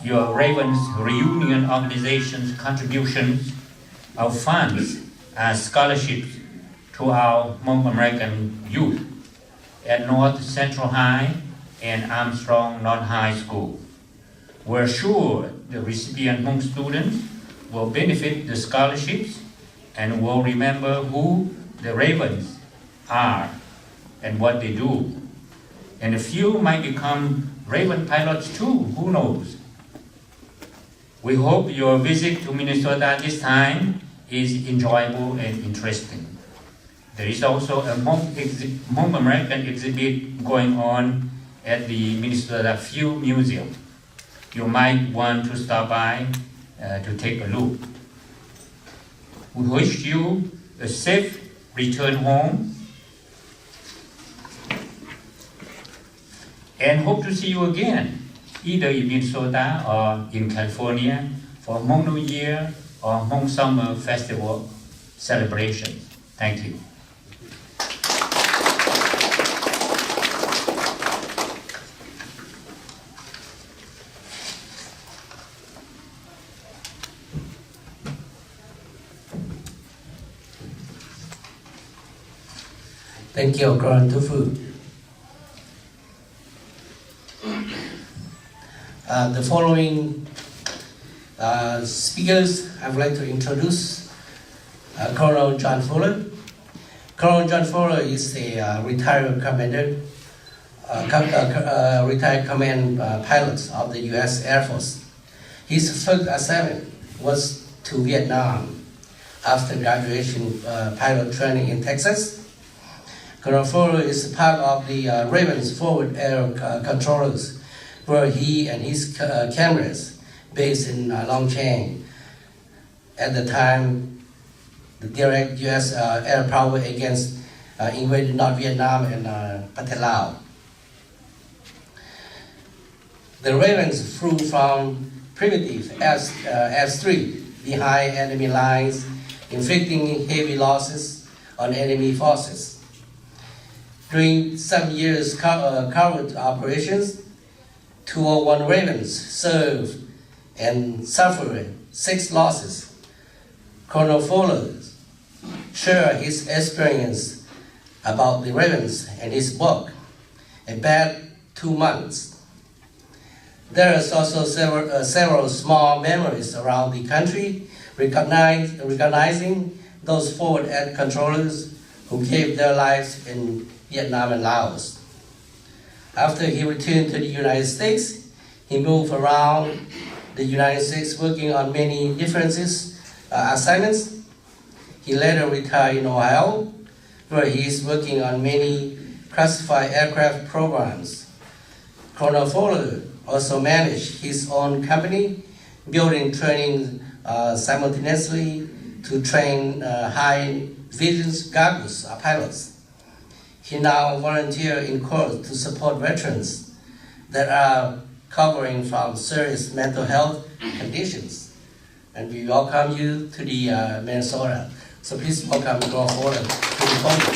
your Ravens Reunion organization's contributions of funds as scholarships to our Hmong American youth at North Central High and Armstrong North High School. We're sure the recipient Hmong students will benefit the scholarships and will remember who the Ravens are and what they do. And a few might become Raven pilots too, who knows? We hope your visit to Minnesota this time is enjoyable and interesting. There is also a Hmong American exhibit going on at the Minnesota Field Museum. You might want to stop by to take a look. We wish you a safe return home and hope to see you again, either in Minnesota or in California for Hmong New Year or Hmong Summer Festival celebrations. Thank you. Thank you, Grand Tufu. The following speakers, I would like to introduce Colonel John Fuller. Colonel John Fuller is a retired commander, retired command pilot of the U.S. Air Force. His first assignment was to Vietnam after graduation pilot training in Texas. Colonel Fuller is part of the Ravens Forward Air Controllers, where he and his cameras based in Longchang. At the time, the direct U.S. air power against invaded North Vietnam and Pathet. The Ravens flew from primitive S3 behind enemy lines, inflicting heavy losses on enemy forces. During some years covert operations, 201 Ravens served and suffered 6 losses. Colonel Fuller shared his experience about the Ravens and his book, A Bad 2 Months. There is also several small memories around the country recognizing those forward air controllers who gave their lives in Vietnam and Laos. After he returned to the United States, he moved around the United States working on many different assignments. He later retired in Ohio, where he is working on many classified aircraft programs. Colonel Pollard also managed his own company, building training simultaneously to train high vision goggles pilots. He now volunteers in court to support veterans that are recovering from serious mental health conditions. And we welcome you to the Minnesota. So please welcome Colonel Pollard to the podium.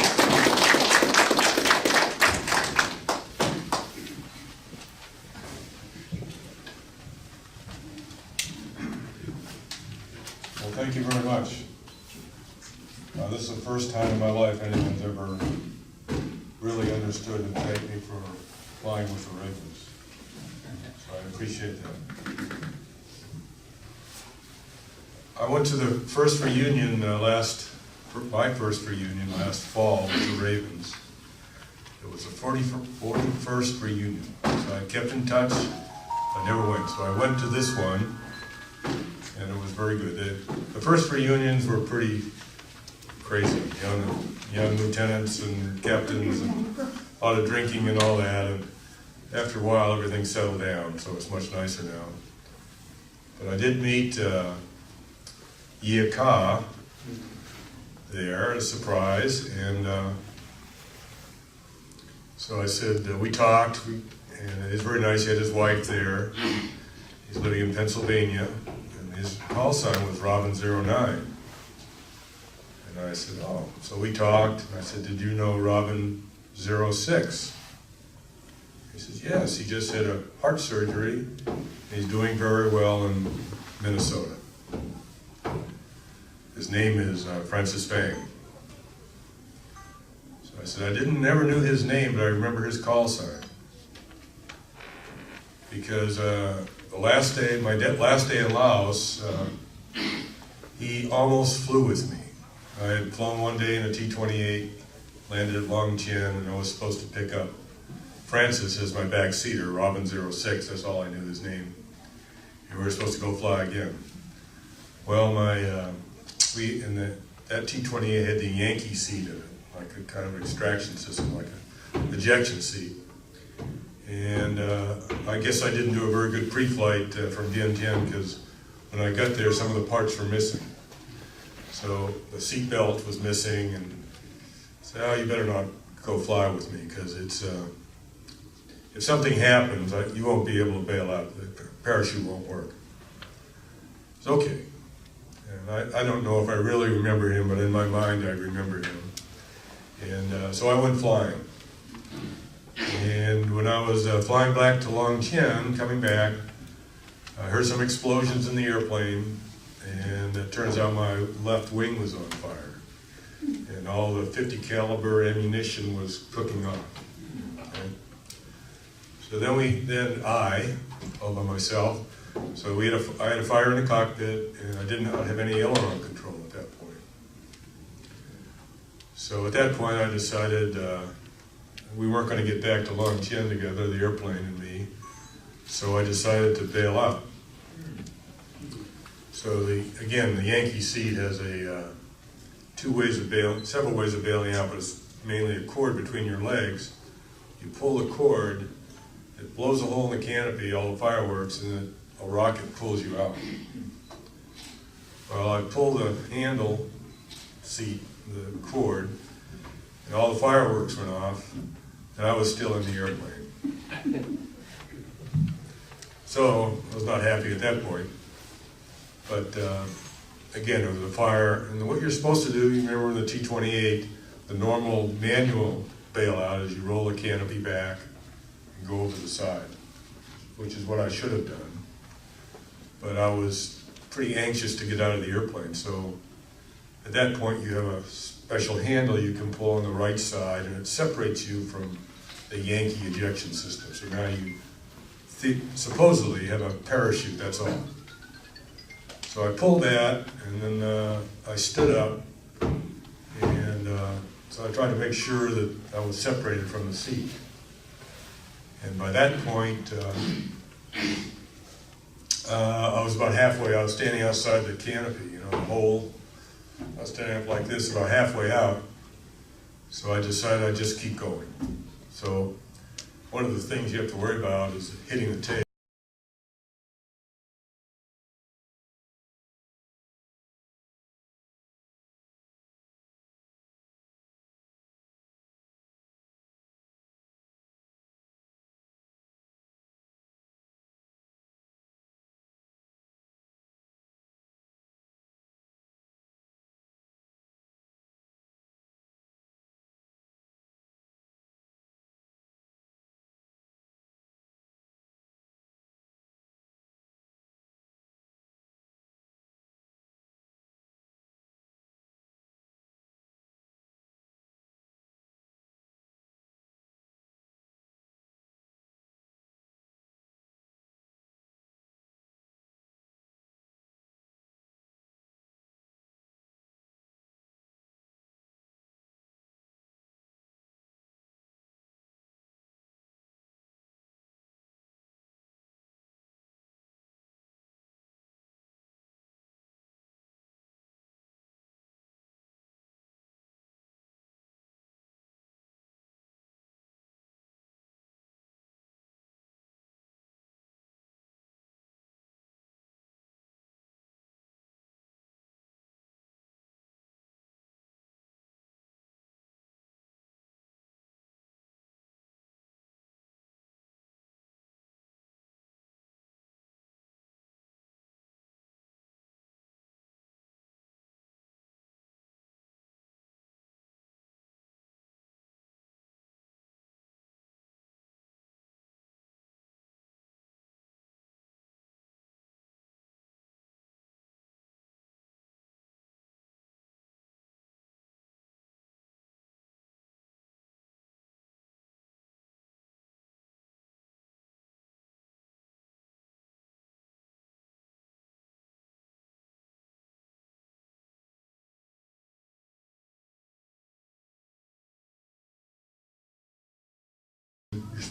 Well, thank you very much. This is the first time in my life anyone's ever really understood and thanked me for flying with the Ravens. So I appreciate that. I went to the first reunion my first reunion last fall with the Ravens. It was the 41st reunion. So I kept in touch. I never went. So I went to this one, and it was very good. The first reunions were pretty crazy, young lieutenants and captains and a lot of drinking and all that, and after a while everything settled down, so it's much nicer now. But I did meet Ye Ka there, a surprise, and so I said, we talked, and it was very nice. He had his wife there. He's living in Pennsylvania, and his call sign was Robin 09. And I said, oh. So we talked, and I said, did you know Robin 06? He says, yes, he just had a heart surgery. He's doing very well in Minnesota. His name is Francis Fang. So I said, never knew his name, but I remember his call sign. Because the last day, last day in Laos, he almost flew with me. I had flown one day in a T-28, landed at Long Chien, and I was supposed to pick up Francis as my back seater, Robin 06, that's all I knew his name. And we were supposed to go fly again. Well, that T-28 had the Yankee seat in it, like a kind of extraction system, like an ejection seat. And I guess I didn't do a very good pre-flight from Vientiane, because when I got there, some of the parts were missing. So the seat belt was missing, and I said, oh, you better not go fly with me, because it's, if something happens, you won't be able to bail out. The parachute won't work. It's okay. And I don't know if I really remember him, but in my mind I remember him. And so I went flying. And when I was flying back to Long Chien, coming back, I heard some explosions in the airplane, and it turns out my left wing was on fire. And all the 50 caliber ammunition was cooking off. Okay? So then I, all by myself, so I had a fire in the cockpit, and I did not have any aileron control at that point. So at that point I decided we weren't going to get back to Long Chien together, the airplane and me, so I decided to bail out. So again, the Yankee seat has several ways of bailing out, but it's mainly a cord between your legs. You pull the cord, it blows a hole in the canopy, all the fireworks, and then a rocket pulls you out. Well, I pulled the handle seat, the cord, and all the fireworks went off, and I was still in the airplane. So I was not happy at that point. But again, it was a fire, and what you're supposed to do, you remember in the T-28, the normal manual bailout is you roll the canopy back and go over the side, which is what I should have done. But I was pretty anxious to get out of the airplane, so at that point you have a special handle you can pull on the right side, and it separates you from the Yankee ejection system. So now you supposedly have a parachute, that's all. So I pulled that, and then I stood up, and so I tried to make sure that I was separated from the seat. And by that point, I was about halfway. I was standing outside the canopy, the hole. I was standing up like this, about halfway out. So I decided I'd just keep going. So one of the things you have to worry about is hitting the tail.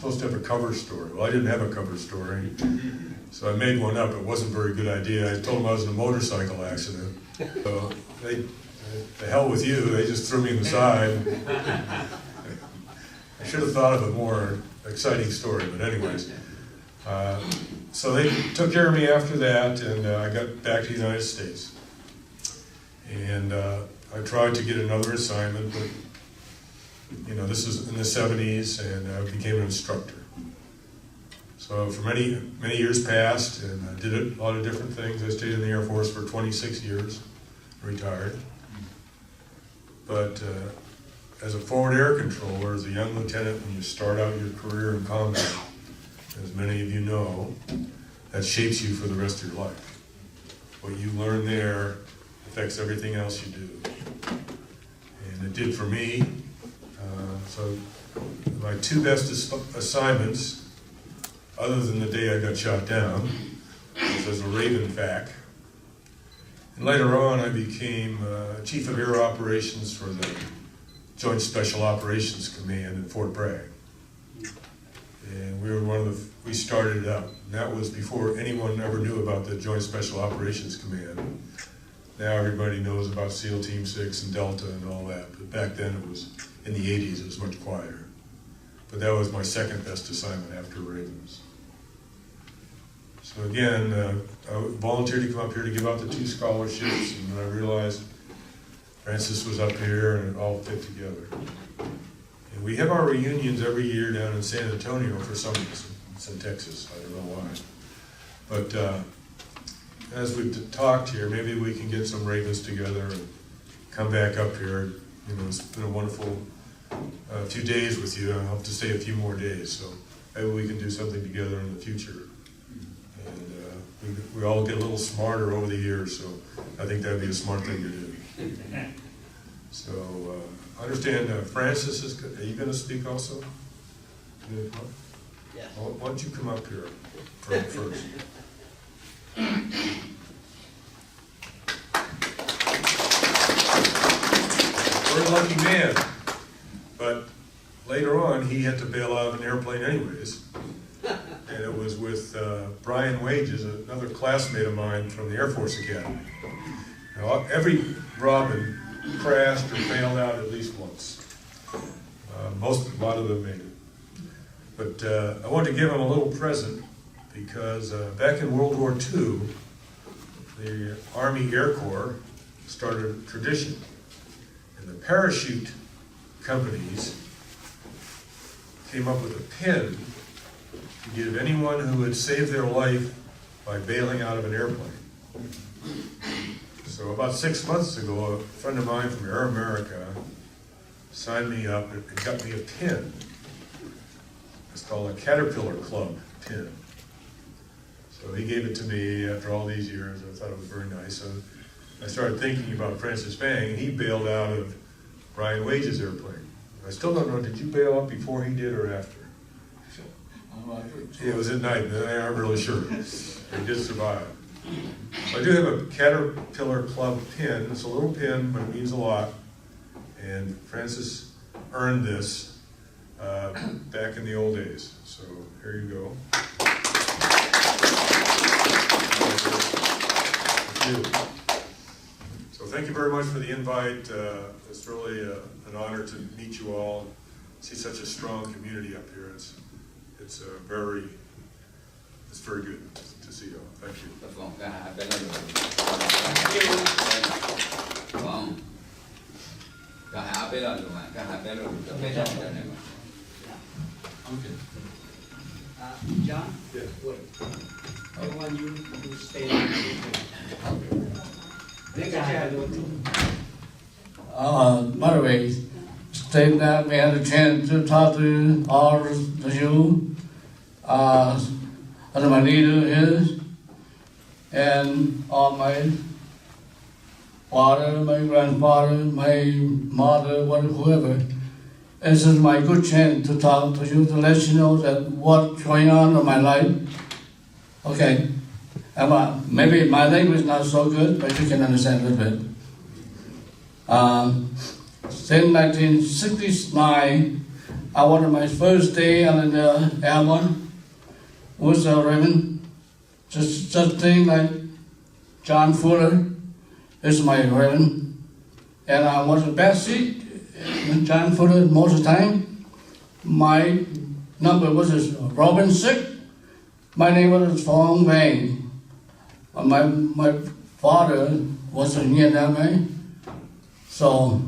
supposed to have a cover story. Well, I didn't have a cover story, so I made one up. It wasn't a very good idea. I told them I was in a motorcycle accident. So they, the hell with you, they just threw me in the side. I should have thought of a more exciting story, but anyways. So they took care of me after that, and I got back to the United States. And I tried to get another assignment, but you know, this is in the 70s, and I became an instructor. So for many years passed, and I did a lot of different things. I stayed in the Air Force for 26 years, retired. But as a forward air controller, as a young lieutenant, when you start out your career in combat, as many of you know, that shapes you for the rest of your life. What you learn there affects everything else you do. And it did for me. So my two best assignments, other than the day I got shot down, was as a Raven FAC. And later on I became Chief of Air Operations for the Joint Special Operations Command in Fort Bragg. And we were we started it up. And that was before anyone ever knew about the Joint Special Operations Command. Now everybody knows about SEAL Team 6 and Delta and all that. But back then it was, in the 80s, it was much quieter. But that was my second best assignment after Ravens. So again, I volunteered to come up here to give out the 2 scholarships, and then I realized Francis was up here and it all fit together. And we have our reunions every year down in San Antonio for some reason. It's in Texas, I don't know why. But as we've talked here, maybe we can get some Ravens together and come back up here. You know, it's been a wonderful few days with you. I hope to stay a few more days, so maybe we can do something together in the future. And we all get a little smarter over the years, so I think that'd be a smart thing to do. So I understand Francis is. Are you going to speak also? Yes. Well, why don't you come up here first? Very lucky man, but later on he had to bail out of an airplane anyways, and it was with Brian Wages, another classmate of mine from the Air Force Academy. Now, every Robin crashed or bailed out at least once. A lot of them made it. But I wanted to give him a little present because back in World War II, the Army Air Corps started a tradition. And the parachute companies came up with a pin to give anyone who had saved their life by bailing out of an airplane. So about 6 months ago, a friend of mine from Air America signed me up and got me a pin. It's called a Caterpillar Club pin. So he gave it to me after all these years. I thought it was very nice. So I started thinking about Francis Fang, and he bailed out of Brian Wages' airplane. I still don't know, did you bail out before he did or after? It was at night, and I aren't really sure. He did survive. So I do have a Caterpillar Club pin. It's a little pin, but it means a lot. And Francis earned this back in the old days. So here you go. Thank you. So thank you very much for the invite. It's really an honor to meet you all, see such a strong community up here. It's very good to see you all. Thank you. John? Yeah. Wait. I want you to stay. By the way, state that we had a chance to talk to all of you, as my leader is, and all my father, my grandfather, my mother, whoever. This is my good chance to talk to you, to let you know that what's going on in my life. Okay, and maybe my language is not so good, but you can understand a little bit. Since 1969, I was my first day on the airborne with a Raven. Just thing like John Fuller is my Raven. And I was the best seat with John Fuller most of the time. My number was Robin 6. My name was Francis Fang. My father was a Nyooj. So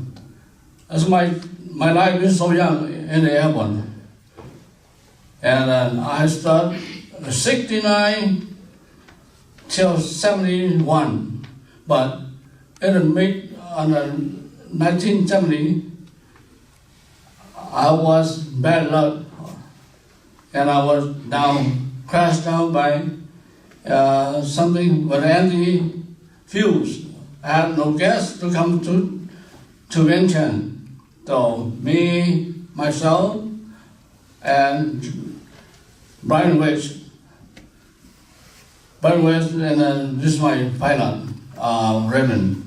that's my life is so young in the airborne. And I started 69 till 71. But in the mid 1970, I was bad luck, and I was crashed down by something with anti-fuse. I had no gas to come to Vientiane. So me, myself, and Brian West, and this is my pilot, Raven.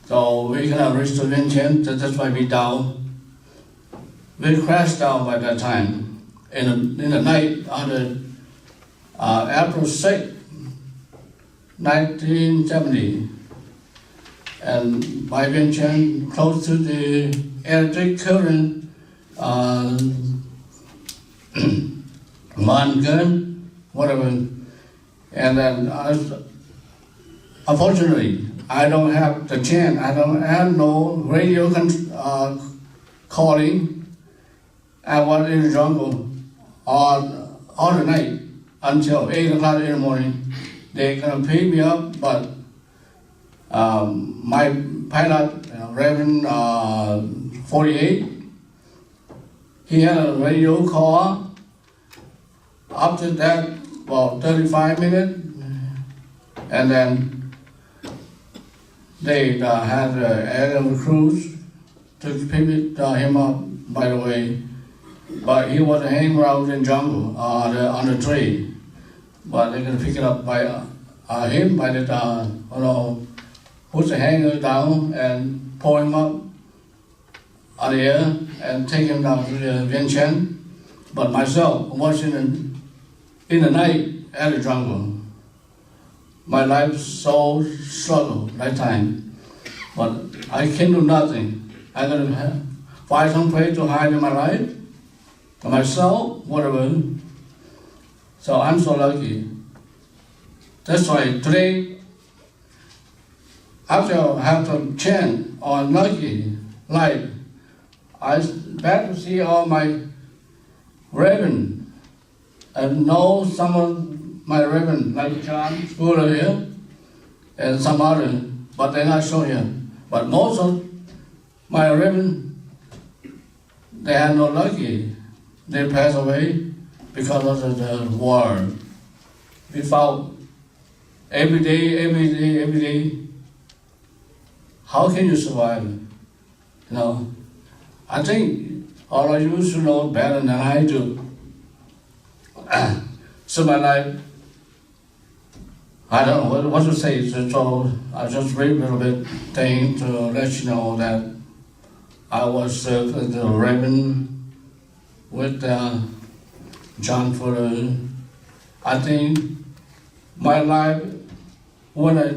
So we cannot reach to Vientiane, that's why we down. We crashed down by that time in the night on April 6, 1970. And by Vientiane, close to the electric current, one gun, whatever. And then, unfortunately, I don't have the chance. I don't have no radio calling. I was in the jungle all the night until 8 o'clock in the morning. They're gonna pick me up, but my pilot, Reverend 48, he had a radio call. After that, about 35 minutes, and then they had an aerial cruise to pick him up, by the way. But he was hanging around in jungle on the tree. But they're gonna pick it up by him by the put the hanger down and pull him up on the air and take him down to the Vientiane. But myself was in the night at the jungle. My life so struggle that time, but I can do nothing. I gotta find some place to hide in my life, to myself, whatever. So I'm so lucky. That's why today, after I have some chance or lucky life, I back to see all my Raven and know some of my Raven, like John Schooler here, and some other, but they're not shown here. But most of my Raven, they had no lucky. They passed away because of the war. We fought every day. How can you survive? I think all of you should know better than I do. So my life, I don't know what to say, so I just read a little bit thing to let you know that I was the Raven with John Fuller. I think my life, when I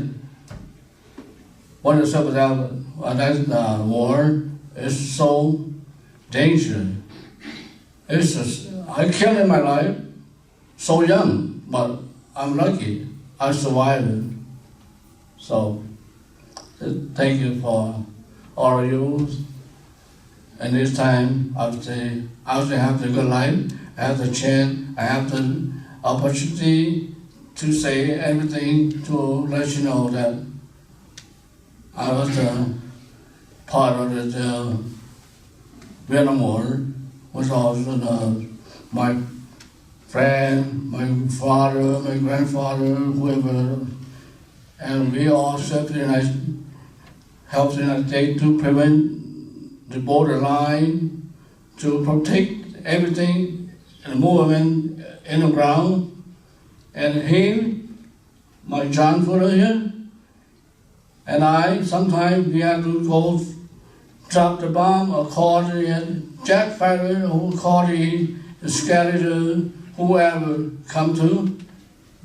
suffered that war, is so dangerous. It's just, I killed in my life so young, but I'm lucky. I survived. So, thank you for all of you. And this time, I have the good life, I have the chance, I have the opportunity to say everything to let you know that I was part of the Vietnam War, was also my friend, my father, my grandfather, whoever, and we all served helped the United States to prevent the borderline, to protect everything, the movement in the ground. And him, my John Fuller here, and I, sometimes we have to go drop the bomb or call the jet fighter or call the skeleton, whoever come to.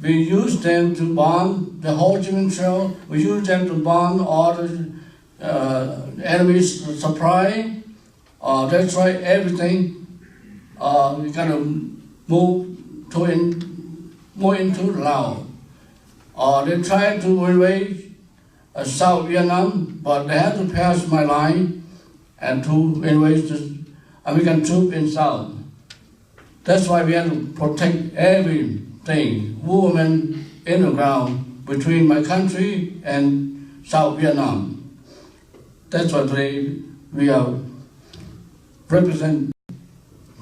We use them to bomb the Ho Chi Minh Trail. We use them to bomb all the enemy's supply, destroy everything. We gotta move more into Laos. They try to invade South Vietnam, but they have to pass my line and to invade the American troops in South. That's why we have to protect everything, women in the ground between my country and South Vietnam. That's why today we are represent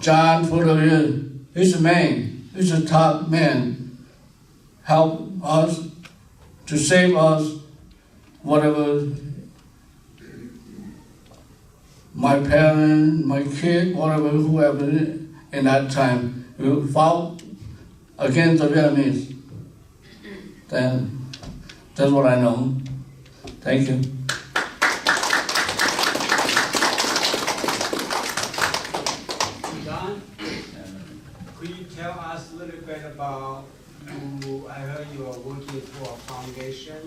John Fuller here. He's a man, he's a top man. Help us to save us, whatever my parents, my kid, whatever, whoever in that time will fought against the Vietnamese. Then that's what I know. Thank you. John, could you tell us a little bit about you? I heard you are working for a foundation.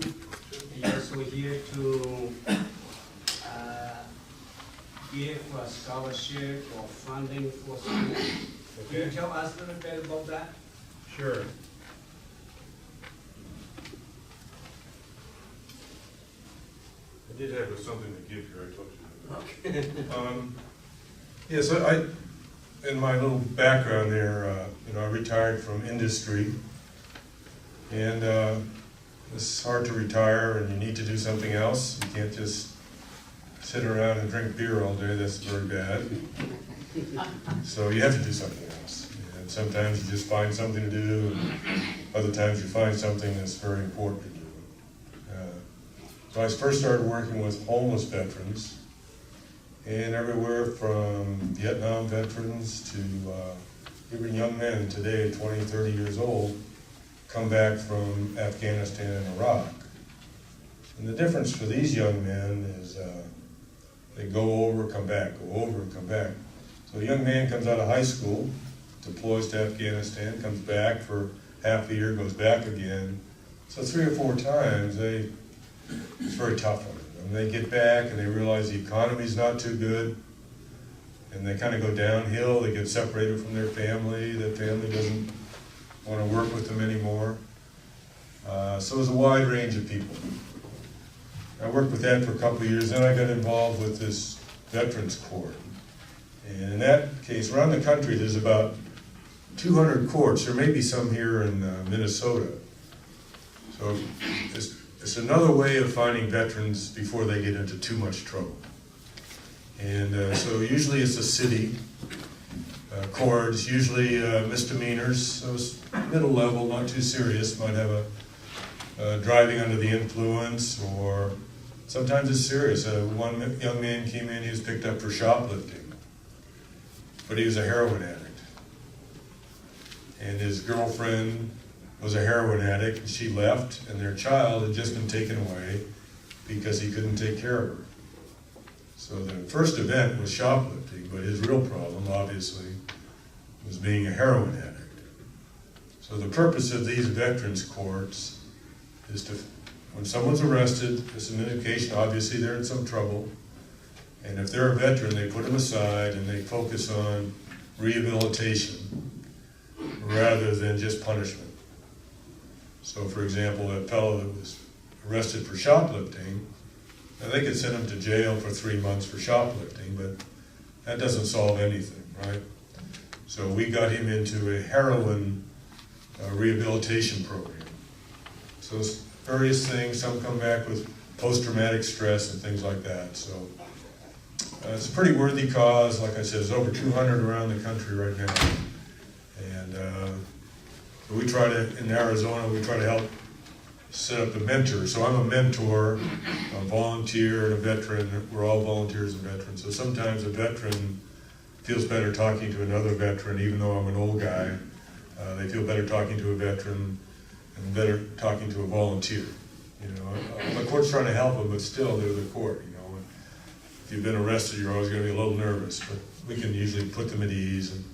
You're also here to give a scholarship or funding for schools. Can you tell us a little bit about that? Sure. I did have something to give here, I told you. Okay. Yeah, so in my little background there, I retired from industry, and it's hard to retire, and you need to do something else. You can't just sit around and drink beer all day. That's very bad. So you have to do something else. And sometimes you just find something to do, and other times you find something that's very important to do. So I first started working with homeless veterans, and everywhere from Vietnam veterans to even young men today, 20, 30 years old, come back from Afghanistan and Iraq. And the difference for these young men is they go over, come back, go over and come back. So a young man comes out of high school, deploys to Afghanistan, comes back for half a year, goes back again. So 3 or 4 times, it's very tough on them. And they get back and they realize the economy's not too good, and they kind of go downhill. They get separated from their family. Their family doesn't want to work with them anymore. So there's a wide range of people. I worked with that for a couple of years, then I got involved with this Veterans Court. And in that case, around the country, there's about 200 courts. There may be some here in Minnesota. So it's another way of finding veterans before they get into too much trouble. And so usually it's a city court. It's usually misdemeanors, so it's middle level, not too serious. Might have a driving under the influence, or sometimes it's serious. One young man came in, he was picked up for shoplifting, but he was a heroin addict. And his girlfriend was a heroin addict, and she left, and their child had just been taken away because he couldn't take care of her. So the first event was shoplifting, but his real problem, obviously, was being a heroin addict. So the purpose of these veterans courts is to, when someone's arrested, it's an indication, obviously they're in some trouble, and if they're a veteran, they put them aside and they focus on rehabilitation rather than just punishment. So for example, that fellow that was arrested for shoplifting, now they could send him to jail for 3 months for shoplifting, but that doesn't solve anything, right? So we got him into a heroin rehabilitation program. So it's various things, some come back with post-traumatic stress and things like that. So it's a pretty worthy cause. Like I said, there's over 200 around the country right now. And we try to, in Arizona, we try to help set up a mentor. So I'm a mentor, a volunteer, and a veteran. We're all volunteers and veterans. So sometimes a veteran feels better talking to another veteran, even though I'm an old guy. They feel better talking to a veteran and better talking to a volunteer. You know, the court's trying to help them, but still they're the court. You know, if you've been arrested, you're always going to be a little nervous, but we can usually put them at ease. And,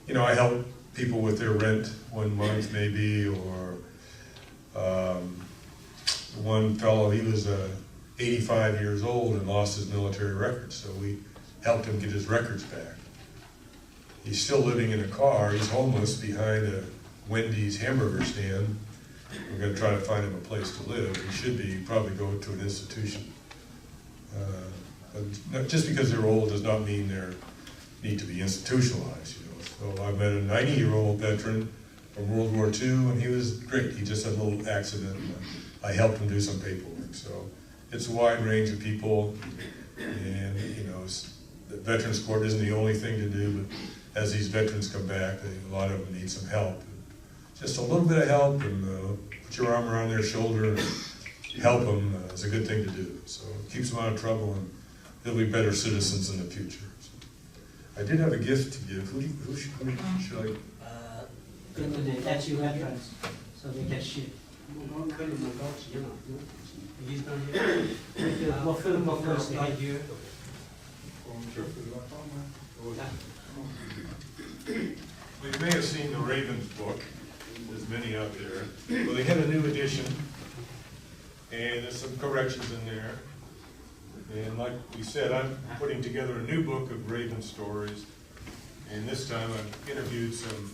you know, I help people with their rent 1 month maybe, or one fellow, he was 85 years old and lost his military records, so we helped him get his records back. He's still living in a car. He's homeless behind a Wendy's hamburger stand. We're going to try to find him a place to live. He should be probably go to an institution. But just because they're old does not mean they need to be institutionalized. You know. So I met a 90-year-old veteran from World War II, and he was great. He just had a little accident, and I helped him do some paperwork. So it's a wide range of people, and you know, the Veterans Court isn't the only thing to do. But as these veterans come back, a lot of them need some help. Just a little bit of help, and put your arm around their shoulder and help them is a good thing to do. So it keeps them out of trouble, and they'll be better citizens in the future. So I did have a gift to give. Who should I? Go to the tattoo veterans so they can shoot. He's not here. We'll fill them up first. Not here. Well, you may have seen the Ravens book. There's many out there. Well, they had a new edition, and there's some corrections in there. And like we said, I'm putting together a new book of Raven stories. And this time I've interviewed some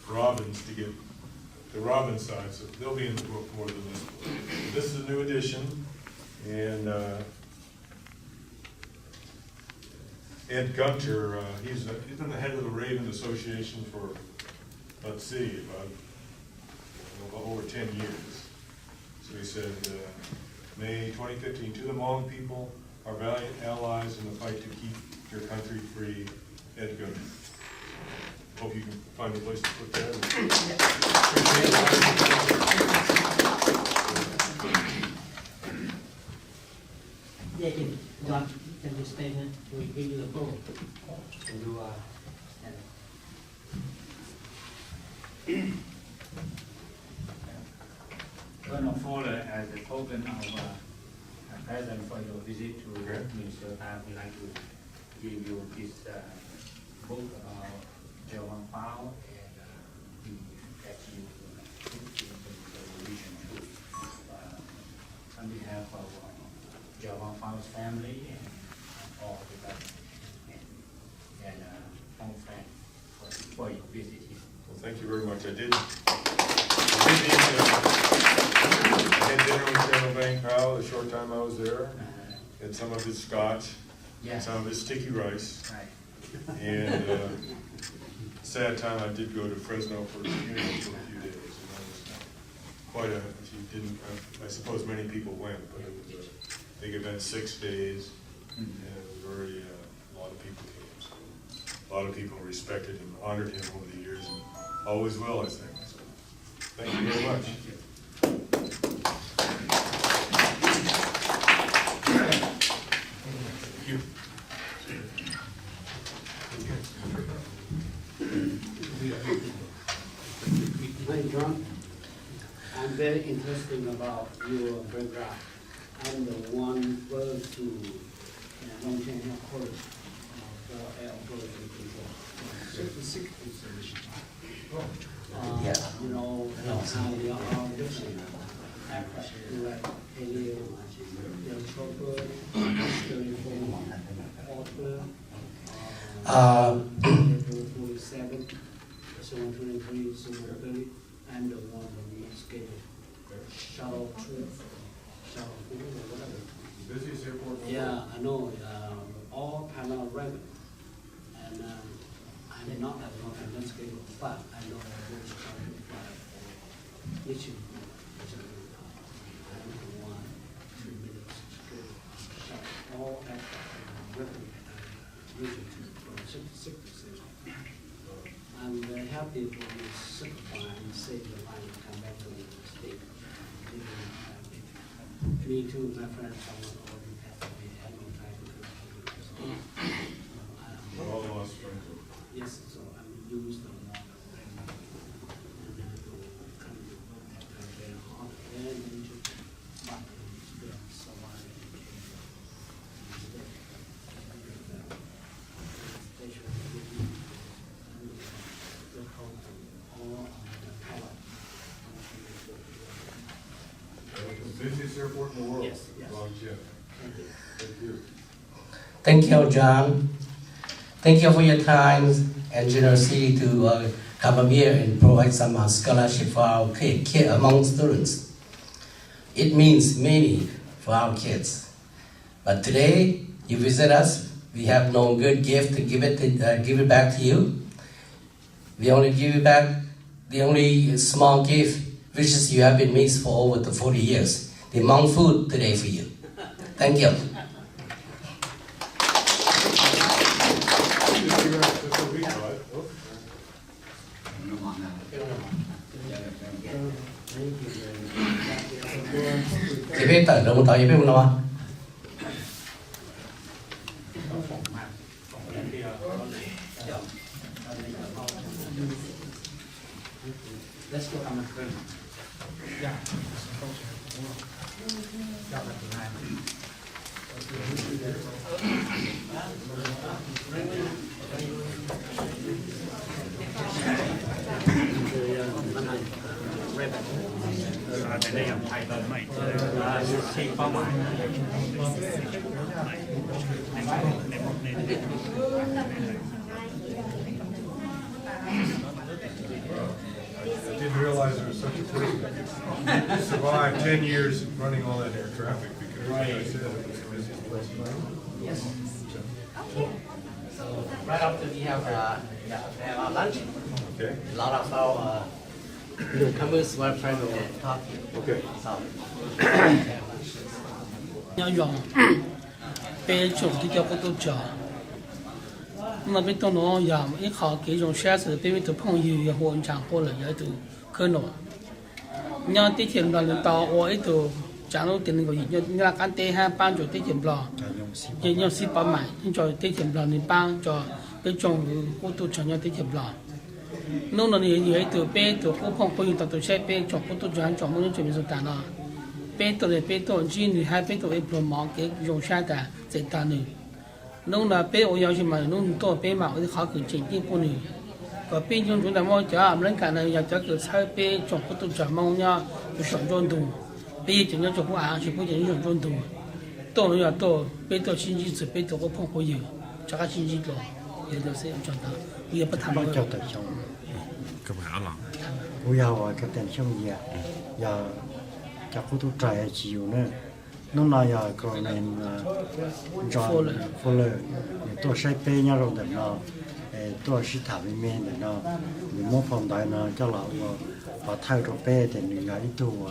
Robins to get the Robin side, so they'll be in the book more than this book. This is a new edition, and Ed Gunter, he's been the head of the Raven Association for, let's see, about over 10 years. So he said, May 2015, to the Hmong people, our valiant allies in the fight to keep your country free, Ed Gunter. Hope you can find a place to put that. They can do statement. We give you the book. And do Colonel Pollard, as a token of a present for your visit to Minister Tsav, we'd like to give you this book about German Power, and we ask you to revision too. On behalf of German Power's family and all the government and Hmong friends for your visit here. Well, thank you very much. I did had dinner with General Bang Powell the short time I was there. Had some of his scotch, Yes. some of his sticky rice, Right. and sad time I did go to Fresno for his funeral for a few days. And that was quite a, if you didn't, I suppose many people went, but it was a big event, 6 days, and it was very, a lot of people came. So a lot of people respected him, honored him over the years, and always will, I think. So, thank you very much. Hi, John. I'm very interested about your background. I'm the one goes to Long Chain Hill College for air pollution control. You know, how we are different. Like paleo, your chopper, styrofoam, water, 47, 723, 730, and the one that we scheduled. Shuttle trip, shuttle food, or whatever. Busiest airport in the Yeah, world. I know, all panel revenue. And I did not have no time schedule, but I know I was trying to fly for each of them. I don't know 1, 2 minutes schedule. Shut all aircraft revenue region from 66%. I'm very happy for this simplify and save the line and come back to the state. Me too, my friends, someone already passed away, I had no time to come to the All lost friends. Yes, so I'm used to more and then to come to work that time very hard and then to but still survive busiest airport in the world. Yes, yes. Longevity. Thank you. Thank you, John. Thank you for your time and generosity to come here and provide some scholarship for our kid among students. It means many for our kids. But today, you visit us, we have no good gift to give it back to you. We only give you back the only small gift, which is you have been missed for over 40 years. The Hmong food today for you. Thank you. Chị biết tận đâu tao biết không nào? Let's go on the phone. I didn't realize there was such a place that could survive 10 years running all that air traffic because, like I said, it was the busiest place in the world. Yes. So right after we have our lunch, Okay. a lot of our newcomers were present and talking. Okay. So. Nyooj bé chụp thì cho cô tôi chờ mà bên tôi nó giờ ít họ cái dùng xe sử bên tôi phong yêu hồn chẳng qua là giải từ khơi nổi nhưng tiết kiệm là tàu ở ấy từ chẳng đâu tiền của gì như là căn tê ha ban cho tiết kiệm lò như nhau ship bảo mại nhưng cho tiết kiệm lò nên ban cho bên trong cô tôi chờ nhau tiết kiệm lò nông là gì ấy từ bên từ cô phong phong yêu từ xe bên cho cô tôi chờ cho muốn chuẩn bị sẵn sàng rồi bên tôi này bên tôi chỉ người hai bên tôi ấy pro mỏ cái dùng xe cả dễ tàn này nông là bên ở nhà chỉ mà nông tôi bên mà ở khó cử trình tiếp con này còn bên trong chúng ta mua chợ lên cả này nhà chợ cử sai bên trong cô tôi chờ mong nhau tôi chọn chọn đủ bây giờ chúng tôi cũng chỉ có những chọn chọn đủ tôi là tôi bên tôi xin chỉ bên tôi có phong có nhiều chắc là xin chỉ rồi giờ tôi sẽ chọn đó bây giờ bắt tham bao rồi giờ tại sao các bạn làm bây giờ cái tiền xong gì giờ chắc cũng tôi trai chịu nữa nó nói giờ còn này chọn phô lệ tôi sẽ pe nhau rồi để nó tôi sẽ thả với mình để nó mình mua phòng đại nó cho lão và thay rồi pe để người gái tu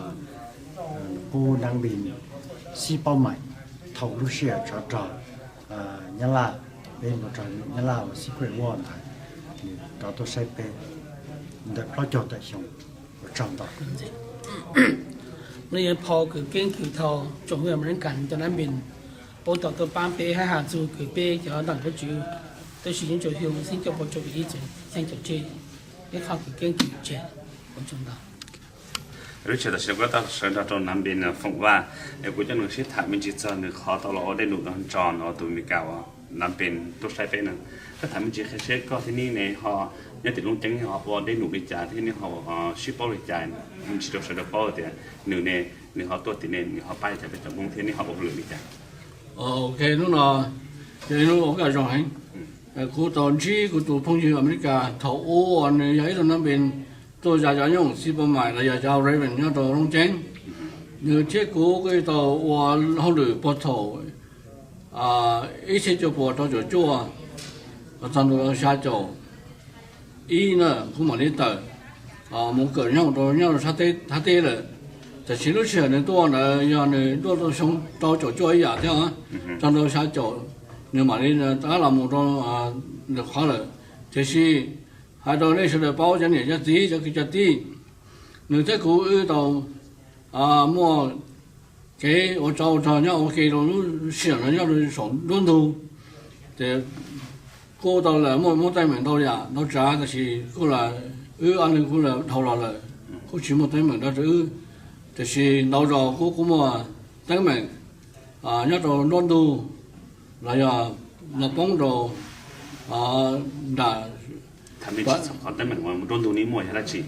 cô đang bị si bao mày thầu lúc xưa cho nhớ là bên một trò nhớ là si quậy vòn này đó tôi sẽ pe để lo cho tại sao trong đóนี่พอคือเก่งคือทอจงเงินเหมือนกันจากนั้นเป็นพอต่อตัวปั้นเป้ให้หาจูคือเป้จะดังก็จูตัวสิ่งที่จะหิวสิ่งที่พอจะไปอีกสิ่งจะเจนี่เขาคือเก่งคือเจผมจงได้ รู้เชื่อแต่เชื่อก็ต้องเชื่อตรงนั้นเป็นฝงว่ากูจะหนุ่มชิดถามมันจิตใจหนึ่งเขาตลอดได้หนุ่มตอนจอนเอาตัวมีเก่านั้นเป็นตัวใช้เป็นนึงก็ถามมันจิตแค่เช็คก็ที่นี่ในhọ nhất thì luôn tránh họ bỏ đến nụ bị trả thế nên họ ship bỏ bị trả mình chỉ được sẽ bỏ thì nửa này nửa họ tuột thì nên họ bay trả về trong công thế nên họ bỏ lừa bị trả. Ok nó là cái nó có cả rồi khu tàu chi của tàu phong trào America thầu ô anh ấy rồi nó bên tôi giả nhung ship bỏ mày là giả chào Renion nhá tàu long tránh như chiếc của cái tàu họ lừa bỏ tàu ít chiếc cho bỏ tàu cho chua và trong đó xa chầu ý nữa cũng mà đi tới một cái nhau rồi nhau sát tê rồiแต่其实是很多呢，要呢多都从到chỗ做一样的啊，从到下走，你嘛呢，打了木桩那好了，就是还到那时候保险也就低，就比较低，你这股遇到么给我找要我给了想了要是上轮头，这过到了么在门到呀，到家就是过来，安尼过来头了，过去么在门到这。就是老早我么登门一到乱度来呀，那帮助那。ทำเป็นสำคัญแต่เหมือนว่าโดนตัวนี้มั่วใช่ไหมจี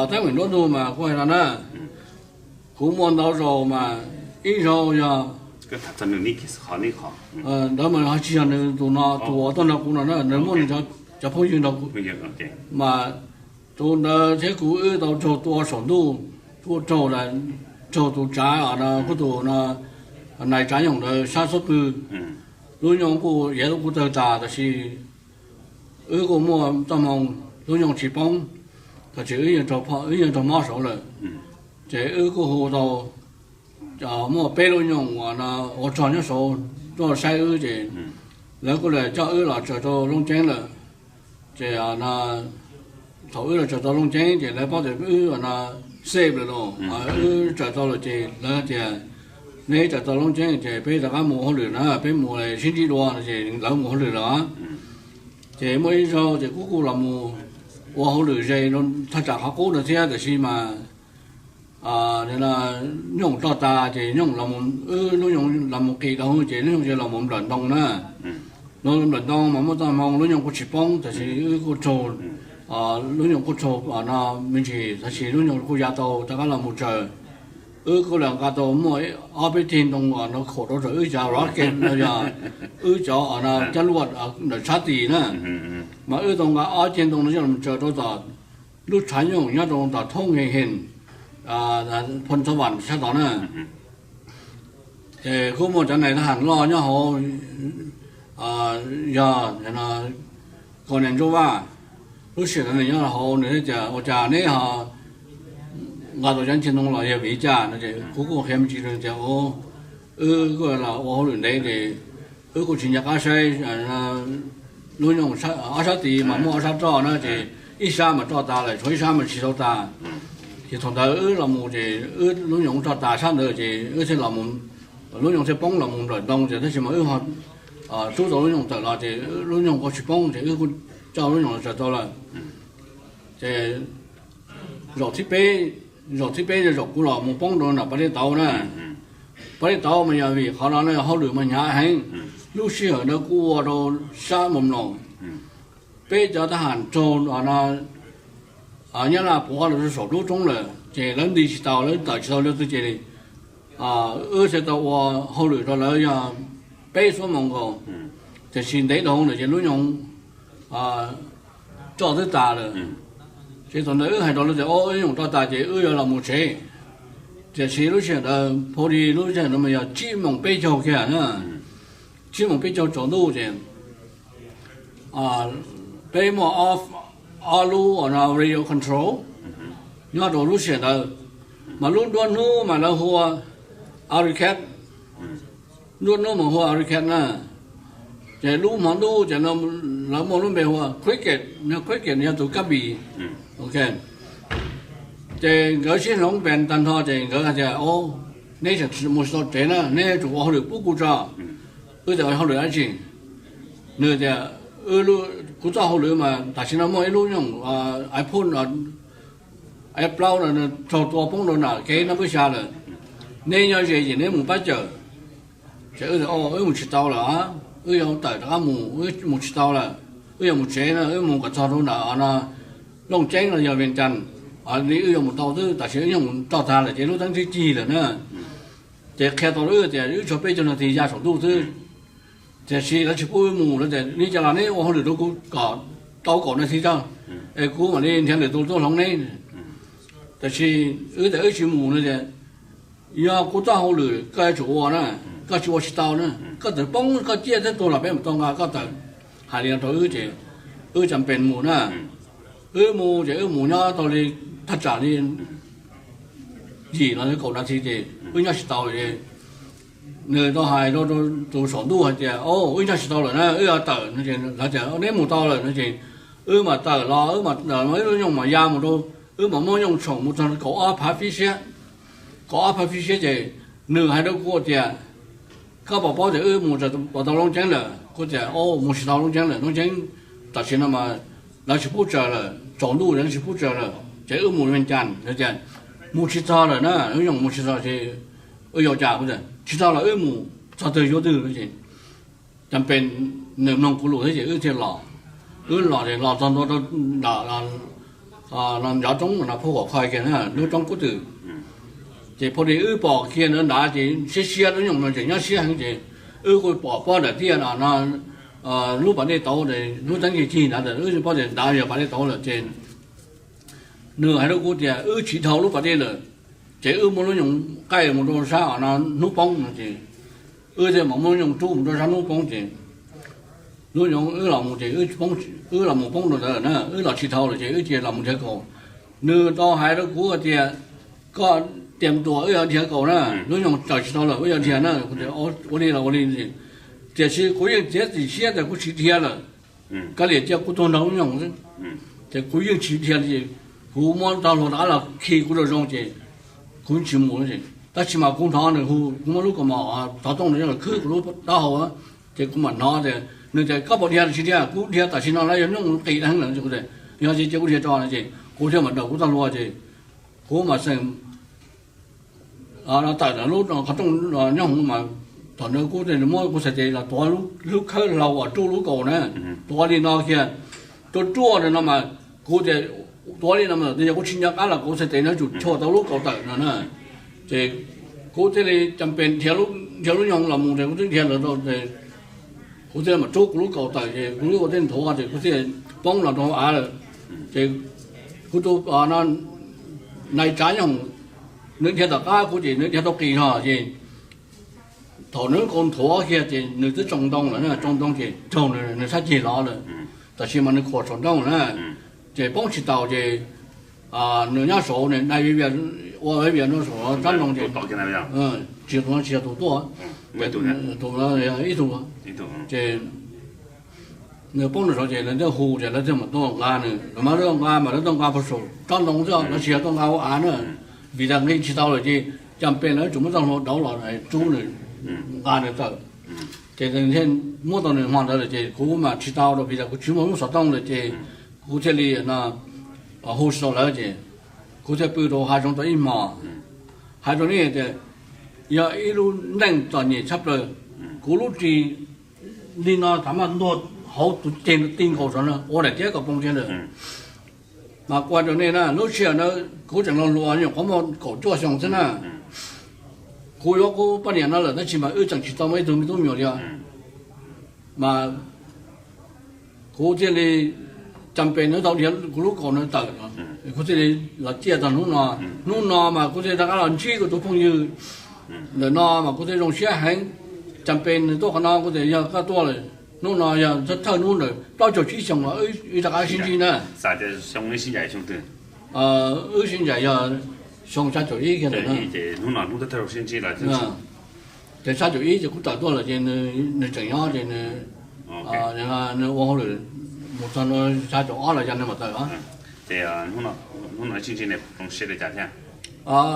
登门乱度嘛，过来呢，过 cũng muốn đào rồi mà ít rồi giờ cái thật ra nửa ní cái khó đó mà họ chỉ là tụi nó cũng là nếu muốn cho phong dương đâu bây giờ ok mà tụi nó thế cũng ở đâu cho tụi sống tụi là cho tụi trái ở đó cái tụi nó này trái dùng là sản xuất từ lúc nhung của giờ cũng từ trả là chỉ ở cái mua tôm hồng lúc nhung chỉ bông thì chỉ ở trong mỏ số rồi chỉ ở cái hồ đầu mua bê lúc nhung là ở trong những số cho sai ở chỉแล้วก็เลยเจ้าlà cho lông chén là chỉ là thầu là cho lông chén chỉ là bao giờ là save rồi đó cho là chỉ là chỉ nếu cho lông chén chỉ bây giờ cái mùa lửa nó bây mùa này sinh chi đua là chỉ lỡ mùa lửa đó chỉ mới sau chỉ cũng là mùa lửa gì nó thay trả họ cố được thế là gì mà nên là nhung cho ta chỉ nhung là nó nhung là một kỳ đâu chỉ nó nhung chỉ là một lần đông nữa nó lần đông mà mỗi tao mong nó nhung có chỉ bông thì chỉ có trâu nó nhung có trâu nó mình chỉ chỉ nó nhung có giá tàu ta có là một trời có lượng cá tàu mỗi ở bên thiên đông nó khổ đó rồi giờ rocket nó giờ cho nó chân luật nó sát tì nữa mà đông ở trên đông nó cho mình chờ đó là lúc trái nhung nhá đông là thông hình phân số bản sao đó nữa thì khu một chỗ này nó hẳn lo nhá họ giờ là còn nhân châu ba lúc xưa này nhá họ nữa giờ trà này họ ngã đồ chân trên đông là bị trà nó thì cũng hem chỉ là giờ gọi là họ luyện đấy thì có chuyện nhà cá xây nuôi nhung ở sát thì mà mua sát cho nó thì ít sao mà cho ta lại thôi sao mà chỉ cho ta thì thằng đó là một thì nó dùng cho tài sản rồi thì sẽ là một nó dùng sẽ bóng là một rồi đông thì thế mà họ số đó nó dùng trở lại thì nó dùng có chỉ bóng thì cho nó dùng trở lại thì rồi thiết bị rồi cũng là một bóng đó là bắt đi tàu mà giờ vì họ nói là họ lừa mà nhả hành lúc xưa nó cua đồ xa mồm lòng bây giờ ta hàn trồn nó nhớ là bỏ là số lúc trong là chỉ lớn đi tàu lớn tới tàu lớn tới chỉ đi sẽ tàu hậu lửa đó là giờ bé số mong cầu thì xin đấy đâu là chỉ lúc nhung cho tới ta rồi chỉ còn nữa hay đó là chỉ nhung cho ta chỉ là một chế chỉ lúc trước là phổ đi lúc trước là mà giờ chỉ mong bé cho kia nữa chỉ mong bé cho đâu chứ bé mà off alu on our radio control nhớ đồ lúc xưa đó mà lúc đó nó mà nó hoa aricat lúc nó mà hoa aricat nè chỉ lúc mà nó chỉ nó mà lúc về hoa cricket nha tụi cá bì ok chỉ gỡ xin lỏng bèn tan thôi chỉ gỡ là nãy giờ một số trẻ nè nãy chủ họ được bút cho giờ họ được anh chị nữa thì lúc cũng cho họ lựa mà tại sao nó mới lúc nhung iPhone Apple là cho tua bông đồ nào cái nó mới xa rồi nên như vậy thì nếu muốn bắt chờ sẽ một chiếc tàu là ông tới đó một chiếc tàu là một chế là một cái tàu đồ nào nó lông chén là giờ viên trần nếu một tàu thứ tại sao nhung tàu thà là chế lúc tháng thứ chi là nữa thì khi tàu thứ thì cho bây giờ là thì ra sổ tu thứ thì chỉ là chỉ bôi mù nó thì đi cho là nếu họ được đâu cũng có tàu cổ này thì sao cú mà đi theo để tôi không nên thì chỉ để chỉ mù nó thì giờ cú tao họ được cái chỗ này cái chỗ chỉ tao nữa cái từ bông cái chia thế tôi là bé một tông cái từ hai liền thôi chỉ chẳng bền mù nữa mù chỉ mù nhau tôi đi thắt chặt đi gì nó cổ này thì nhau chỉ tao thì người ta hay nó tụ sống tu hay chứ ôi chắc tao rồi nè tờ nó chỉ là chứ nếu một tao rồi nó chỉ mà tờ lo mà mấy nó dùng mà da một đôi mà mỗi dùng sống một thằng có áp phí xe gì nửa hai đôi cô thì các bảo thì một bảo tao long trắng là cô thì một tao long trắng là long trắng tại sao mà nó chỉ phụ trợ là sống tu nó chỉ phụ trợ là chỉ một bên chân nó chứ một tao rồi nè nó dùng một tao thì giờ trả bây giờ chỉ tao là mù cho từ vô từ cái gì chẳngเป็นnửa nông của lũ thế gì thì lò thì lò trong đó là làm giáo trong là phố khoai kia nữa nước trong có từ chỉ phổ đi bỏ kia nó đã chỉ xe nó dùng mà chỉ nhớ xe hàng chỉ coi bỏ để tiền là nó lúc bạn đi tàu để lúc đánh cái chi là để bỏ để đào giờ bạn đi tàu là trên nửa hay đâu có tiền chỉ thầu lúc bạn đi là chỉ muốn nó dùng cây một đôi sao nó nút bóng chỉ thì mà muốn dùng chú một đôi sao nút bóng chỉ lúc dùng là một chỉ bóng là một bóng rồi nữa là chỉ thầu là chỉ là một cái cầu nửa to hai đâu có tiền có tiệmตัวเทียก่อนนะรู้ยังจ่ายชิด了เทียนะ我哩了是这是国营这是现在不起天了ก็เลยจะกูต้องน้องยังแต่กูยัง起天的กูมอง到了哪了去กู的中间กู起木了但起码工厂的กู们如果嘛打动的那个去กู打好啊这กูมัน拿的那在搞不天起天กู天但是那来用给人了对不对要是这กู天抓了这กู天嘛到กู到路这กู嘛生nó tại là lúc nó có trong nhau mà toàn nó cố tình mua cố sẽ là toa lúc khơi lâu ở chỗ lúc cầu này toa đi nó kia chỗ chua này nó mà cố sẽ toa đi nó mà bây giờ cố xin nhắc là cố sẽ nó chủ cho tao lúc cầu tại nó nè thì cố sẽ đi chăm bên theo lúc nhau là một thì cố theo là rồi thì cố sẽ mà chốt lúc cầu tại thì cố có tên thua thì cố sẽ bóng là nó à thì cố tôi nó này trái nhau nước theo tất cả của chị nước theo tất kỳ họ chị thổ nước con thổ kia chị nước tới trồng đông nữa trồng đông chị trồng này nước sát chị lo rồi tại khi mà nước khổ trồng đông nữa chị bông chỉ tàu chị nước nhà số này đại biểu ở bên nó số trồng đông chị chỉ tụ nó ít tụ chị nước bông nó số chị nó hồ chị nó thêm một tô ngà nữa mà nó ngà mà nó đông ngà bao số trồng đông cho nó chỉ đông ngà ăn nữa vì rằng ngay chỉ tao là gì chăm bên đó chúng nó trong đó là này chú này ăn được rồi thì nên mua tao này hoàn đó là gì cú mà chỉ tao đó vì rằng cú chú muốn sọt đông là gì cú thế li là hồ sơ là gì cú thế bự đồ hai trong đó im mà hai trong này thì giờ ít lúc nâng toàn nhị sắp rồi cú lúc gì đi nó thắm ăn đốt hậu trên tin cầu rồi nó ô để tiếc cả bông trên rồi mà qua chỗ này nè lúc xưa nó cố chẳng lo lo nhưng có một cổ chua xong thế nè cố yếu cố bao nhiêu nó là nó chỉ mà chẳng chỉ tao mấy thứ nhiều đi mà cố thế này chăm bên nó tao đi cố lúc còn nó tự cố thế này là chia thành lúc nọ mà cố thế đang làm chi của tôi không như là nọ mà cố thế dùng xe hành chăm bên tôi còn nó cố thế giờ các tôi rồi lúc nào giờ rất thơ luôn rồi bao giờ chỉ xong là ở đặc sinh chi nè sao để xong cái sinh giải xong từ ở sinh giải giờ xong sao chỗ ý cái này thì lúc nào lúc thơ sinh chi là thì sao chỗ ý thì cũng tại tôi là trên nơi chẳng nhỏ trên nơi ô rồi một số nơi sao chỗ là dân mà tới đó thì lúc nào sinh chi này không sẽ được trả thế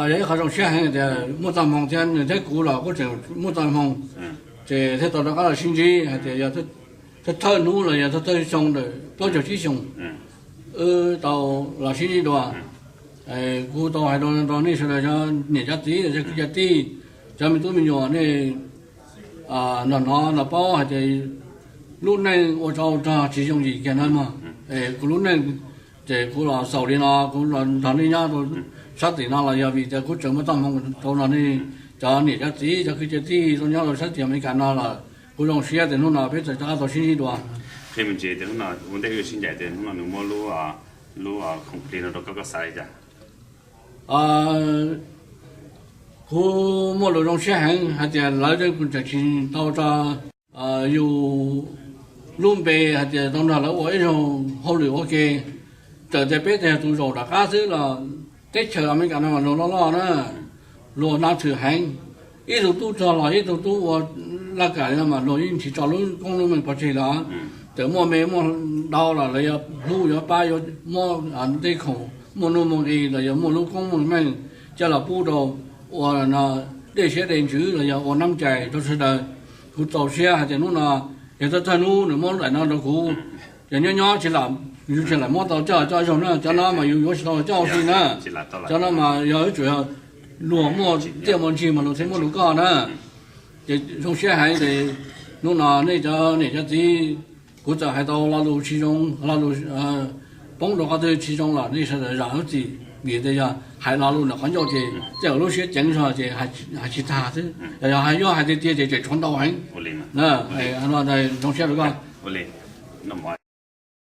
đấy họ trong xe hay thì mua tầm mong trên thế cũ là có thể mua tầm mong thì thế tao đã có là sinh chi thì giờ thế thơ nú là giờ thơ xong rồi bao giờ chỉ xong tao là sinh chi đó cú tao hay đó này sẽ là cho nhảy giá tí để cho giá tí cho mình tôi nhỏ này nó là bao hay thì lúc này我找chỉ dùng gì cái này mà lúc này thì cú là sau đi nó cú là thằng đi nhá rồi sát thì nó là giờ vì thế cú chẳng có tâm không tao là này cho nhảy giá tí cho cái giá tí tôi nhớ là sát thì mấy cái nó là cú dùng xe thì nó là biết là tao sinh chi đó khi mình chỉ thì nó vấn đề sinh giải thì nó mua lúa không đi nó có sai chứ cú mua lúa trong xe hàng hay là lấy cái cũng chỉ tao choอยู่ลุ่มเบย์อาจจะต้องนั่นแล้วว่าไอ้เราเขาหรือโอเคแต่จะเป็นแต่ตัวเราราคาซื้อเราเต็กเชื่อไม่กันนะมันล้อนะล้อน้ำถือแห้งอีตัวตู้จอเราอีตัวตู้ว่าร่างกายนะมันล้อยิ่งที่จอลุ้นกงลุ้นมันพอใช่ละแต่มัวเมย์มัวดาวละเลยรู้อยู่ป้ายอยู่มัวอันที่เขามัวนู้มัวดีเลยมัวรู้กงมัวแม่จะเราพูดเราว่าน่ะได้เสียเดินชื่อเลยว่าน้ำใจทุกสิ่งcú tàu xe hay là nó là người ta thay nu nữa món lại nó đâu cú giờ nhỏ chỉ làm ví dụ chỉ là món tàu cho rồi nữa cho nó mà ví dụ cho gì nữa cho nó mà giờ chủ yếu lúa mua tiêu món gì mà nó thấy món lúa con nữa thì trong xe hay thì nó là này cho gì cú tàu hay tàu là lúa chỉ trong là lúa bông đồ cái thứ chỉ trong là này sẽ là gì 别的呀，海南路呢，很少这俄罗斯经常还其他的，然后还有还得传导完，不灵嘛。那哎，俺那在从小那个。不灵，那么